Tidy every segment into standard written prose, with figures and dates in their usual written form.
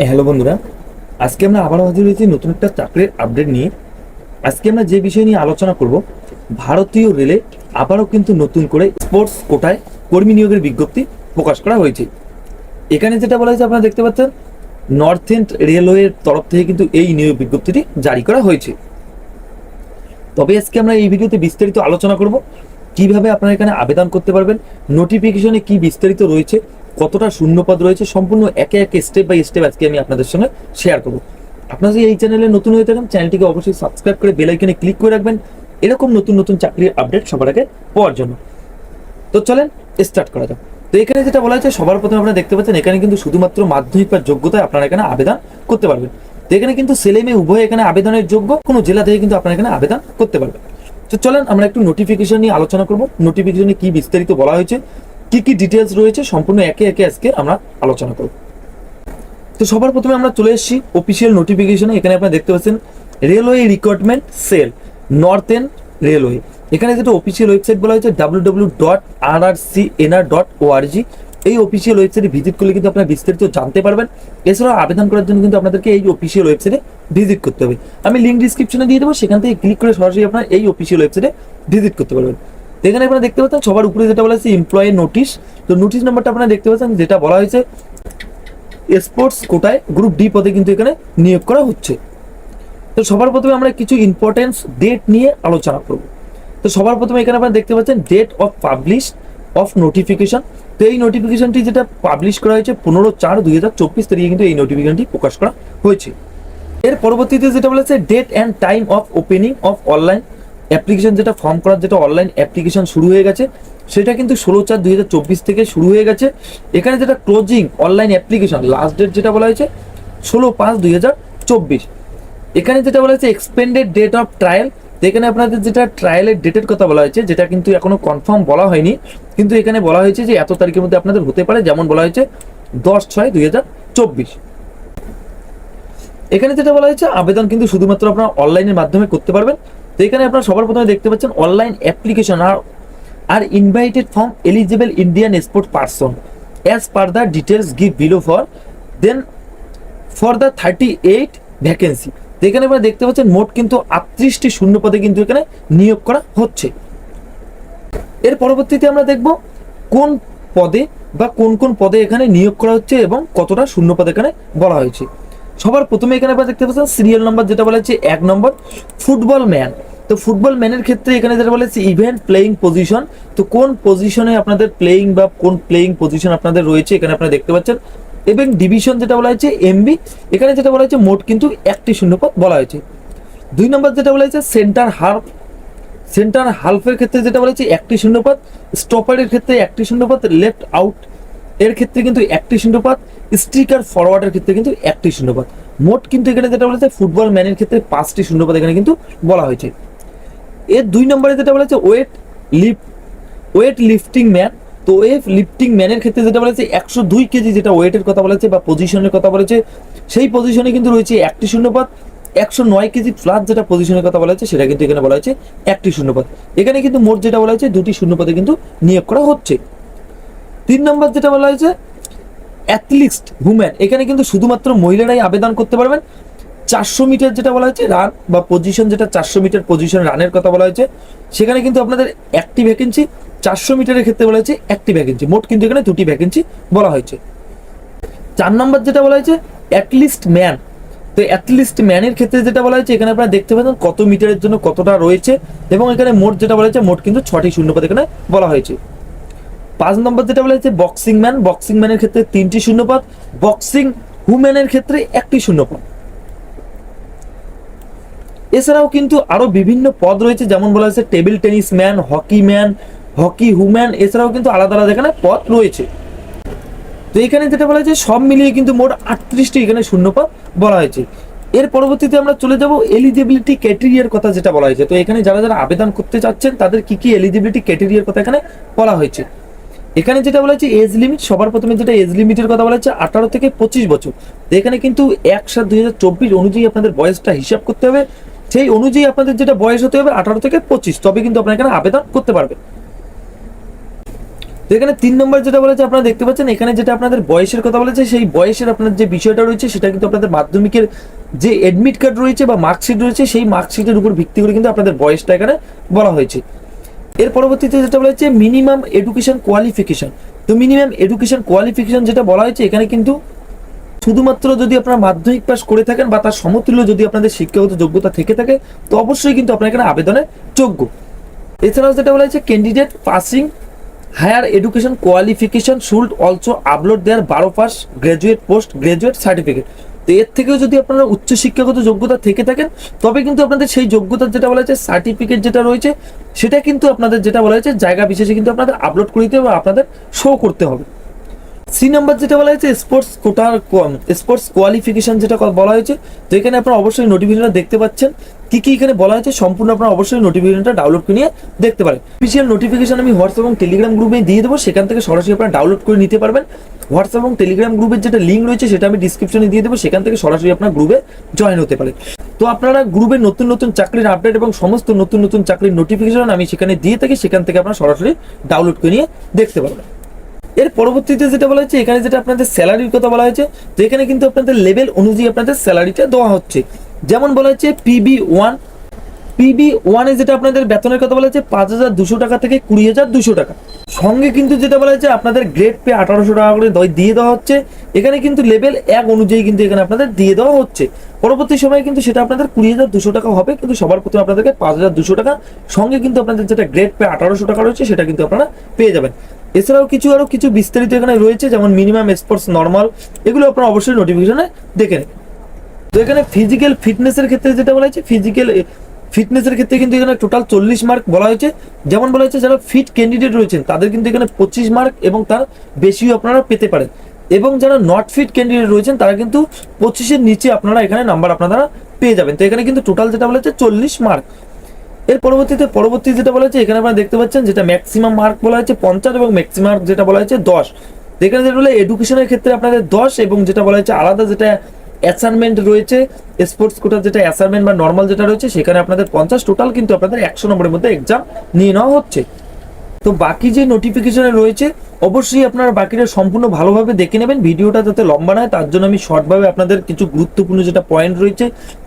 Hello বন্ধুরা, আজকে আমরা আবারও হাজির হয়েছি নতুন একটা চাকরির আপডেট নিয়ে। আজকে আমরা যে বিষয় নিয়ে আলোচনা করব, ভারতীয় রেলে আবারও কিন্তু নতুন করে স্পোর্টস কোটায় কর্মী নিয়োগের বিজ্ঞপ্তি প্রকাশ করা হয়েছে। এখানে যেটা বলা হয়েছে আপনারা দেখতে পাচ্ছেন, নর্থ ইস্ট রেলওয়ের তরফ থেকে কিন্তু এই নিয়োগ বিজ্ঞপ্তিটি জারি করা হয়েছে। তবে আজকে আমরা এই ভিডিওতে বিস্তারিত আলোচনা করব কিভাবে আপনারা এখানে আবেদন করতে পারবেন, নোটিফিকেশনে কি বিস্তারিত রয়েছে, কতটা শূন্যপদ রয়েছে, সম্পূর্ণ একে একে স্টেপ বাই স্টেপ আজকে আমি আপনাদের সঙ্গে শেয়ার করব। আপনারা যদি এই চ্যানেলে নতুন হয়ে থাকেন, চ্যানেলটিকে অবশ্যই সাবস্ক্রাইব করে বেল আইকনে ক্লিক করে রাখবেন এরকম নতুন নতুন চাকরির আপডেট সবার আগে পাওয়ার জন্য। তো চলেন স্টার্ট করা যাক। তো এখানে যেটা বলা হয়েছে, সবার প্রথমে আপনারা দেখতে পাচ্ছেন এখানে কিন্তু শুধুমাত্র মাধ্যমিক বা যোগ্যতায় আপনারা এখানে আবেদন করতে পারবেন। তো এখানে কিন্তু ছেলে মেয়ে উভয় এখানে আবেদনের যোগ্য, কোনো জেলা থেকে কিন্তু আপনারা এখানে আবেদন করতে পারবেন। তো চলেন আমরা একটু নোটিফিকেশন নিয়ে আলোচনা করব, নোটিফিকেশনে কি বিস্তারিত বলা হয়েছে, কি কি ডিটেলস রয়েছে, সম্পূর্ণ একে একে আজকে আমরা আলোচনা করব। তো সবার প্রথমে আমরা চলে এসেছি অফিসিয়াল নোটিফিকেশনে। এখানে আপনারা দেখতে পাচ্ছেন railway recruitment sell north east railway. এখানে যেটা অফিসিয়াল ওয়েবসাইট বলা হয়েছে www.rrcnr.org। এই অফিসিয়াল ওয়েবসাইটে ভিজিট করলে কিন্তু আপনারা বিস্তারিত জানতে পারবেন। এছাড়াও আবেদন করার জন্য কিন্তু আপনাদেরকে এই অফিসিয়াল ওয়েবসাইটে ভিজিট করতে হবে। আমি লিঙ্ক ডিসক্রিপশনে দিয়ে দেবো, সেখান থেকে ক্লিক করে সরাসরি আপনারা এই অফিসিয়াল ওয়েবসাইটে ভিজিট করতে পারবেন। এখানে আপনারা দেখতে পাচ্ছেন সবার উপরে যেটা বলা হয়েছে এমপ্লয়ি নোটিশ। তো নোটিশ নাম্বারটা আপনারা দেখতে পাচ্ছেন, যেটা বলা হয়েছে স্পোর্টস কোটায় গ্রুপ ডি পদে কিন্তু এখানে নিয়োগ করা হচ্ছে। তো সবার প্রথমে আমরা কিছু ইম্পর্টেন্স ডেট নিয়ে আলোচনা করব। তো সবার প্রথমে এখানে আপনারা দেখতে পাচ্ছেন date of publish of notification. তো এই নোটিফিকেশনটি যেটা পাবলিশ করা হয়েছে 15/4/2024 তারিখে কিন্তু এই নোটিফিকেশনটি প্রকাশ করা হয়েছে। এর পরবর্তীতে যেটা বলেছে date and time of opening of online application, যেটা ফর্ম করার যেটা অনলাইন অ্যাপ্লিকেশন শুরু হয়ে গেছে, সেটা কিন্তু 16/4/2024 থেকে শুরু হয়ে গেছে। এখানে যেটা closing online application last date যেটা বলা হয়েছে 16/5/2024। এখানে যেটা বলা হয়েছে এক্সপেন্ডেড ডেট অফ ট্রায়াল। এখানে আপনাদের যেটা ট্রায়ালের ডেটের কথা বলা হয়েছে, যেটা কিন্তু এখনো কনফার্ম বলা হয়নি, কিন্তু এখানে বলা হয়েছে যে এত তারিখের মধ্যে আপনাদের হতে পারে, যেমন বলা হয়েছে 10/6/2024। এখানে যেটা বলা হয়েছে আবেদন কিন্তু শুধুমাত্র আপনারা অনলাইনের মাধ্যমে করতে পারবেন। তো এখানে আপনারা সবার প্রথমে দেখতে পাচ্ছেন online application are invited from eligible Indian sport person as per the details give below for the 38 vacancy. তো এখানে আপনারা দেখতে পাচ্ছেন মোট কিন্তু 38টি শূন্য পদে কিন্তু এখানে নিয়োগ করা হচ্ছে। এর পরবর্তীতে আমরা দেখব কোন পদে বা কোন কোন পদে এখানে নিয়োগ করা হচ্ছে এবং কতটা শূন্য পদ এখানে বলা হয়েছে। সবার প্রথমে এখানে আপনারা দেখতে পাচ্ছেন সিরিয়াল নাম্বার যেটা বলা হচ্ছে 1 নম্বর ফুটবল ম্যান। তো ফুটবল ম্যানের ক্ষেত্রে এখানে যেটা বলা হচ্ছে ইভেন্ট প্লেইং পজিশন। তো কোন পজিশনে আপনাদের প্লেইং বা কোন প্লেইং পজিশন আপনাদের রয়েছে এখানে আপনারা দেখতে পাচ্ছেন, এবং ডিভিশন যেটা বলা হয়েছে এমবি। এখানে যেটা বলা হয়েছে মোট কিন্তু একটি শূন্যপদ বলা হয়েছে। 2 নম্বর যেটা বলা হয়েছে সেন্টার হালফের ক্ষেত্রে যেটা বলা হয়েছে একটি শূন্যপদ, স্টপারের ক্ষেত্রে একটি শূন্যপদ, লেফট আউট এর ক্ষেত্রে কিন্তু একটি শূন্যপদ, স্ট্রিকার ফরওয়ার্ডের ক্ষেত্রে কিন্তু একটি শূন্যপদ। মোট কিন্তু এখানে যেটা বলেছে ফুটবল ম্যানের ক্ষেত্রে 5টি শূন্যপদ এখানে কিন্তু বলা হয়েছে। এর 2 নম্বরে যেটা বলেছে ওয়েট লিফটিং ম্যান। তো ওয়েট লিফটিং ম্যানের ক্ষেত্রে যেটা বলেছে 102 কেজি যেটা ওয়েটের কথা বলেছে বা পজিশনের কথা বলেছে, সেই পজিশনে কিন্তু রয়েছে একটি শূন্যপদ। 109 কেজি প্লাস যেটা পজিশনের কথা বলা হয়েছে সেটা কিন্তু এখানে বলা হয়েছে একটি শূন্যপদ। এখানে কিন্তু মোট যেটা বলা হয়েছে 2টি শূন্যপদে কিন্তু নিয়োগ করা হচ্ছে। 3 নম্বর যেটা বলা হয়েছে অ্যাথলিস্ট হুম্যান। এখানে কিন্তু শুধুমাত্র মহিলারাই আবেদন করতে পারবেন। 400 মিটার যেটা বলা হয়েছে রান বা পজিশন, যেটা 400 মিটার পজিশন রানের কথা বলা হয়েছে, সেখানে কিন্তু আপনাদের একটি ভ্যাকেন্সি। 400 মিটারের ক্ষেত্রে বলা হয়েছে একটি ভ্যাকেন্সি, মোট কিন্তু এখানে 2টি ভ্যাকেন্সি বলা হয়েছে। 4 নম্বর যেটা বলা হয়েছে অ্যাথলিস্ট ম্যান। তো অ্যাথলিস্ট ম্যানের ক্ষেত্রে যেটা বলা হয়েছে এখানে আপনারা দেখতে পাচ্ছেন কত মিটারের জন্য কতটা রয়েছে, এবং এখানে মোট যেটা বলা হয়েছে মোট কিন্তু 6টি শূন্যপদ এখানে বলা হয়েছে। 5 নম্বর যেটা বলা হয়েছে বক্সিং ম্যানের ক্ষেত্রে 3টি শূন্যপদ, বক্সিং হুম্যানের ক্ষেত্রে একটি শূন্যপদ। এছাড়াও কিন্তু আরো বিভিন্ন পদ রয়েছে, যেমন বলা হয়েছে table tennis man, hockey human, এছাড়াও কিন্তু আলাদা আলাদা এখানে পদ রয়েছে। তো এখানে যেটা বলা হয়েছে সব মিলিয়ে কিন্তু মোট 38টি এখানে শূন্যপদ বলা হয়েছে। এর পরবর্তীতে আমরা চলে যাব এলিজিবিলিটি ক্রাইটেরিয়ার কথা যেটা বলা হয়েছে। তো এখানে যারা যারা আবেদন করতে চাচ্ছেন তাদের কি কি এলিজিবিলিটি ক্রাইটেরিয়ার কথা এখানে বলা হয়েছে। এখানে যেটা বলা হয়েছে এজ লিমিট, সবার প্রথমে যেটা এজ লিমিটের কথা বলা হচ্ছে 18 থেকে 25 বছর। তো এখানে কিন্তু 1/7/2024 অনুযায়ী আপনাদের বয়সটা হিসাব করতে হবে, সেই অনুযায়ী আপনাদের যেটা বয়স হতে হবে 18 থেকে 25, তবে কিন্তু আপনারা এখানে আবেদন করতে পারবেন। তো এখানে 3 নম্বর যেটা বলেছে আপনারা দেখতে পাচ্ছেন, এখানে যেটা আপনাদের বয়সের কথা বলেছে, সেই বয়সের আপনার যে বিষয়টা রয়েছে সেটা কিন্তু আপনাদের মাধ্যমিকের যে এডমিট কার্ড রয়েছে বা মার্কশিট রয়েছে, সেই মার্কশিটের উপর ভিত্তি করে কিন্তু আপনাদের বয়সটা এখানে বলা হয়েছে। এর পরবর্তীতে যেটা বলা হয়েছে মিনিমাম এডুকেশন কোয়ালিফিকেশন। তো মিনিমাম এডুকেশন কোয়ালিফিকেশন যেটা বলা হয়েছে, এখানে কিন্তু শুধুমাত্র যদি আপনারা মাধ্যমিক পাস করে থাকেন বা তার সমতুল্য যদি আপনাদের শিক্ষাগত যোগ্যতা থেকে থাকে, তো অবশ্যই কিন্তু আপনার এখানে আবেদনের যোগ্য। এছাড়াও যেটা বলা হয়েছে candidate passing higher education qualification should also upload their 12 pass graduate post graduate certificate. তো এর থেকেও যদি আপনারা উচ্চ শিক্ষাগত যোগ্যতা থেকে থাকেন, তবে কিন্তু আপনাদের সেই যোগ্যতার যেটা বলা হয়েছে সার্টিফিকেট যেটা রয়েছে, সেটা কিন্তু আপনাদের যেটা বলা হয়েছে জায়গা বিশেষে কিন্তু আপনাদের আপলোড করে দিতে হবে, আপনাদের শো করতে হবে। সি নাম্বার যেটা বলা হয়েছে স্পোর্টস কোটার স্পোর্টস কোয়ালিফিকেশন যেটা বলা হয়েছে। তো এখানে আপনারা অবশ্যই নোটিফিকেশনটা দেখতে পাচ্ছেন, কি কি এখানে বলা হয়েছে সম্পূর্ণ আপনারা অবশ্যই নোটিফিকেশনটা ডাউনলোড করে নিয়ে দেখতে পারেন। অফিসিয়াল নোটিফিকেশন আমি হোয়াটসঅ্যাপ এবং টেলিগ্রাম গ্রুপে দিয়ে দেবো, সেখান থেকে সরাসরি আপনারা ডাউনলোড করে নিতে পারবেন। হোয়াটসঅ্যাপ এবং টেলিগ্রাম গ্রুপের যেটা লিঙ্ক রয়েছে সেটা আমি ডিসক্রিপশনে দিয়ে দেবো, সেখান থেকে সরাসরি আপনার গ্রুপে জয়েন হতে পারে। তো আপনারা গ্রুপে নতুন নতুন চাকরির আপডেট এবং সমস্ত নতুন নতুন চাকরির নোটিফিকেশন আমি সেখানে দিয়ে থাকি, সেখান থেকে আপনারা সরাসরি ডাউনলোড করে নিয়ে দেখতে পারবেন। এর পরবর্তীতে যেটা বলা হয়েছে, এখানে যেটা আপনাদের স্যালারির কথা বলা হয়েছে, তো এখানে কিন্তু আপনাদের লেভেল অনুযায়ী আপনাদের স্যালারিটা দেওয়া হচ্ছে। যেমন বলা হচ্ছে PB1 এ যেটা আপনাদের বেতনের কথা বলা হচ্ছে 5,200 টাকা থেকে 20,200 টাকা। সঙ্গে কিন্তু যেটা বলা হচ্ছে আপনাদের গ্রেড পে 1,800 টাকা করে দিয়ে দেওয়া হচ্ছে। এখানে কিন্তু লেভেল 1 অনুযায়ী কিন্তু এখানে আপনাদের দিয়ে দেওয়া হচ্ছে। পরবর্তী সময়ে কিন্তু সেটা আপনাদের 20,200 টাকা হবে, কিন্তু সবার প্রথমে আপনাদেরকে 5,200 টাকা, সঙ্গে কিন্তু আপনাদের যেটা গ্রেড পে 1,800 টাকা রয়েছে সেটা কিন্তু আপনারা পেয়ে যাবেন। এছাড়াও আরো কিছু বিস্তারিত এখানে রয়েছে, যেমন মিনিমাম স্পোর্টস নর্মাল, এগুলো আপনারা অবশ্যই নোটিফিকেশনে দেখে নেবেন। তো এখানে ফিজিক্যাল ফিটনেসের ক্ষেত্রে যেটা বলা হয়েছে, ফিজিক্যাল ফিটনেসের ক্ষেত্রে কিন্তু এখানে টোটাল 40 মার্ক বলা হয়েছে। যেমন বলা হয়েছে যারা ফিট ক্যান্ডিডেট রয়েছেন তাদের কিন্তু এখানে 25 মার্ক এবং তার বেশিও আপনারা পেতে পারেন, এবং যারা নট ফিট ক্যান্ডিডেট রয়েছেন তারা কিন্তু 25-এর নিচে আপনারা এখানে নাম্বার আপনারা পেয়ে যাবেন। তো এখানে কিন্তু টোটাল যেটা বলা হচ্ছে 40 মার্ক। এর পরবর্তী যেটা বলা হচ্ছে, এখানে আপনারা দেখতে পাচ্ছেন যেটা ম্যাক্সিমাম মার্ক বলা হয়েছে 50 এবং ম্যাক্সিমাম যেটা বলা হয়েছে 10। এখানে যেটা বলে এডুকেশনের ক্ষেত্রে আপনাদের 10, এবং যেটা বলা হয়েছে আলাদা যেটা অ্যাসাইনমেন্ট রয়েছে স্পোর্টস কোটার যেটা অ্যাসাইনমেন্ট বা নর্মাল যেটা রয়েছে সেখানে আপনাদের 50। টোটাল কিন্তু আপনাদের 100 নম্বরের মধ্যে এক্সাম নিয়ে নেওয়া হচ্ছে। তো বাকি যে নোটিফিকেশনে রয়েছে অবশ্যই আপনারা বাকিটা সম্পূর্ণ ভালোভাবে দেখে নেবেন, ভিডিওটা যাতে লম্বা না হয় তার জন্য আমি শর্টভাবে আপনাদের কিছু গুরুত্বপূর্ণ যেটা পয়েন্ট রয়েছে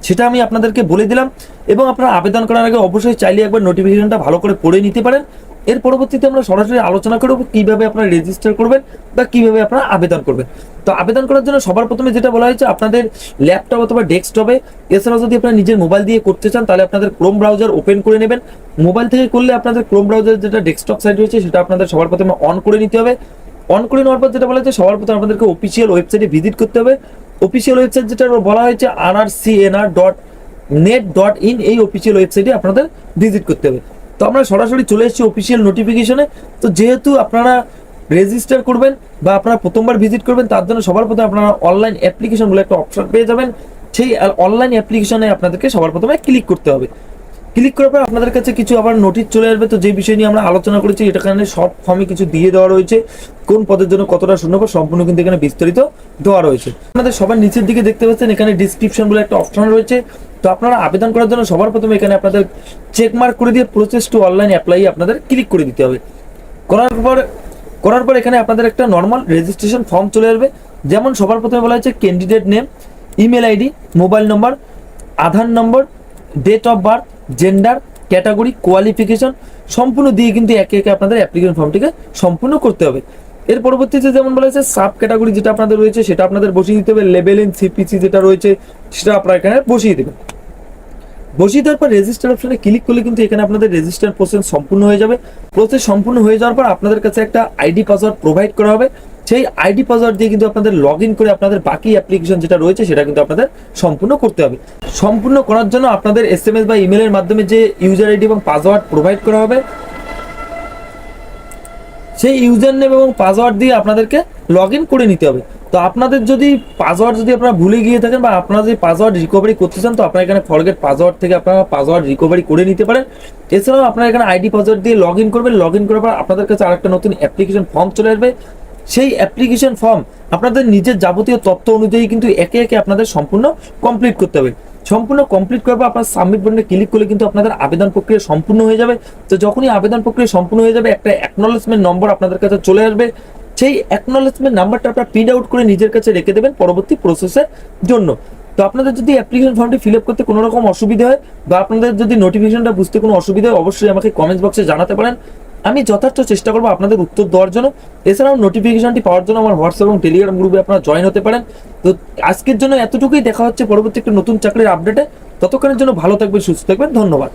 সেটা আমি আপনাদেরকে বলে দিলাম। এবং আপনারা আবেদন করার আগে অবশ্যই চাইলে একবার নোটিফিকেশনটা ভালো করে পড়ে নিতে পারেন। এর পরবর্তীতে আমরা সরাসরি আলোচনা করব কিভাবে আপনারা রেজিস্টার করবেন বা কিভাবে আপনারা আবেদন করবেন। তো আবেদন করার জন্য সবার প্রথমে যেটা বলা হয়েছে আপনাদের ল্যাপটপ অথবা ডেস্কটপে, এছাড়াও যদি আপনারা নিজের মোবাইল দিয়ে করতে চান তাহলে আপনাদের ক্রোম ব্রাউজার ওপেন করে নেবেন। মোবাইল থেকে করলে আপনাদের ক্রোম ব্রাউজার যেটা ডেস্কটপ সাইট রয়েছে সেটা আপনাদের সবার প্রথমে অন করে নিতে হবে। অন করে নেওয়ার পর যেটা বলা হয়েছে সবার প্রথমে আপনাদেরকে অফিসিয়াল ওয়েবসাইটে ভিজিট করতে হবে। অফিসিয়াল ওয়েবসাইট যেটা বলা হয়েছে rrcnr.net.in, এই অফিসিয়াল ওয়েবসাইটে আপনাদের ভিজিট করতে হবে। তো আমরা সরাসরি চলে এসেছি অফিসিয়াল নোটিফিকেশনে। তো যেহেতু আপনারা রেজিস্টার করবেন বা আপনারা প্রথমবার ভিজিট করবেন, তার জন্য সবার প্রথমে আপনারা অনলাইন অ্যাপ্লিকেশন বলে একটা অপশন পেয়ে যাবেন। সেই অনলাইন অ্যাপ্লিকেশনে আপনাদেরকে সবার প্রথমে ক্লিক করতে হবে। ক্লিক করার পর আপনাদের কাছে কিছু আবার নোটিশ চলে আসবে। তো যে বিষয় নিয়ে আমরা আলোচনা করেছি এখানে শর্ট ফর্মে কিছু দিয়ে দেওয়া রয়েছে, কোন পদের জন্য কতটা শূন্যপদ সম্পূর্ণ কিন্তু এখানে বিস্তারিত দেওয়া রয়েছে। আমাদের সবার নিচের দিকে দেখতে পাচ্ছেন এখানে ডিসক্রিপশন বলে একটা অপশন রয়েছে। তো আপনারা আবেদন করার জন্য সবার প্রথমে এখানে আপনাদের চেক মার্ক করে দিয়ে প্রসেস টু অনলাইন অ্যাপ্লাই আপনাদের ক্লিক করে দিতে হবে। করার পর এখানে আপনাদের একটা নর্মাল রেজিস্ট্রেশন ফর্ম চলে আসবে। যেমন সবার প্রথমে বলা হচ্ছে candidate name, email ID, mobile number, Aadhaar number, date of birth, gender, category, qualification সম্পূর্ণ দিয়ে কিন্তু একে একে আপনাদের অ্যাপ্লিকেশন ফর্মটিকে সম্পূর্ণ করতে হবে। এর পরবর্তীতে যেমন বলা হয়েছে সাব ক্যাটাগরি যেটা আপনাদের রয়েছে সেটা আপনাদের বসিয়ে দিতে হবে। লেভেল ইন সিপিসি যেটা রয়েছে সেটা আপনারা এখানে বসিয়ে দেবেন। বসিয়ে দেওয়ার পর রেজিস্টার অপশনে ক্লিক করলে কিন্তু এখানে আপনাদের রেজিস্টার প্রসেস সম্পূর্ণ হয়ে যাবে। প্রসেস সম্পূর্ণ হয়ে যাওয়ার পর আপনাদের কাছে একটা আইডি পাসওয়ার্ড প্রোভাইড করা হবে। সেই আইডি পাসওয়ার্ড দিয়ে কিন্তু আপনাদের লগ ইন করে আপনাদের বাকি অ্যাপ্লিকেশন যেটা রয়েছে সেটা কিন্তু আপনাদের সম্পূর্ণ করতে হবে। সম্পূর্ণ করার জন্য আপনাদের SMS বা ইমেলের মাধ্যমে যে ইউজার আইডি এবং পাসওয়ার্ড প্রোভাইড করা হবে সেই ইউজার নেম এবং পাসওয়ার্ড দিয়ে আপনাদেরকে লগ ইন করে নিতে হবে। তো আপনাদের যদি পাসওয়ার্ড যদি আপনারা ভুলে গিয়ে থাকেন বা আপনারা যদি পাসওয়ার্ড রিকভারি করতে চান তো আপনারা এখানে ফরগেট পাসওয়ার্ড থেকে আপনারা পাসওয়ার্ড রিকভারি করে নিতে পারেন। এছাড়াও আপনারা এখানে আইডি পাসওয়ার্ড দিয়ে লগ ইন করবেন। লগ ইন করার পর আপনাদের কাছে আরেকটা নতুন অ্যাপ্লিকেশন ফর্ম চলে আসবে। সেই অ্যাপ্লিকেশন ফর্ম আপনাদের নিজের যাবতীয় তথ্য অনুযায়ী কিন্তু একে একে আপনাদের সম্পূর্ণ কমপ্লিট করতে হবে। সম্পূর্ণ কমপ্লিট করবো, আপনার সাবমিট বাটনে ক্লিক করলে কিন্তু আপনাদের আবেদন প্রক্রিয়া সম্পূর্ণ হয়ে যাবে। তো যখনই আবেদন প্রক্রিয়া সম্পূর্ণ হয়ে যাবে, একটা অ্যাকনলেজমেন্ট নম্বর আপনাদের কাছে চলে আসবে। সেই অ্যাকনলেজমেন্ট নাম্বারটা আপনারা প্রিন্ট আউট করে নিজের কাছে রেখে দেবেন পরবর্তী প্রসেসের জন্য। তো আপনাদের যদি অ্যাপ্লিকেশন ফর্মটি ফিল আপ করতে কোনো রকম অসুবিধা হয় বা আপনাদের যদি নোটিফিকেশনটা বুঝতে কোনো অসুবিধা হয়, অবশ্যই আমাকে কমেন্টস বক্সে জানাতে পারেন। আমি যথার্থ চেষ্টা করবো আপনাদের উত্তর দেওয়ার জন্য। এছাড়াও নোটিফিকেশনটি পাওয়ার জন্য আমার হোয়াটসঅ্যাপ এবং টেলিগ্রাম গ্রুপে আপনারা জয়েন হতে পারেন। তো আজকের জন্য এতটুকুই, দেখা হচ্ছে পরবর্তী একটা নতুন চাকরির আপডেটে। ততক্ষণের জন্য ভালো থাকবেন, সুস্থ থাকবেন, ধন্যবাদ।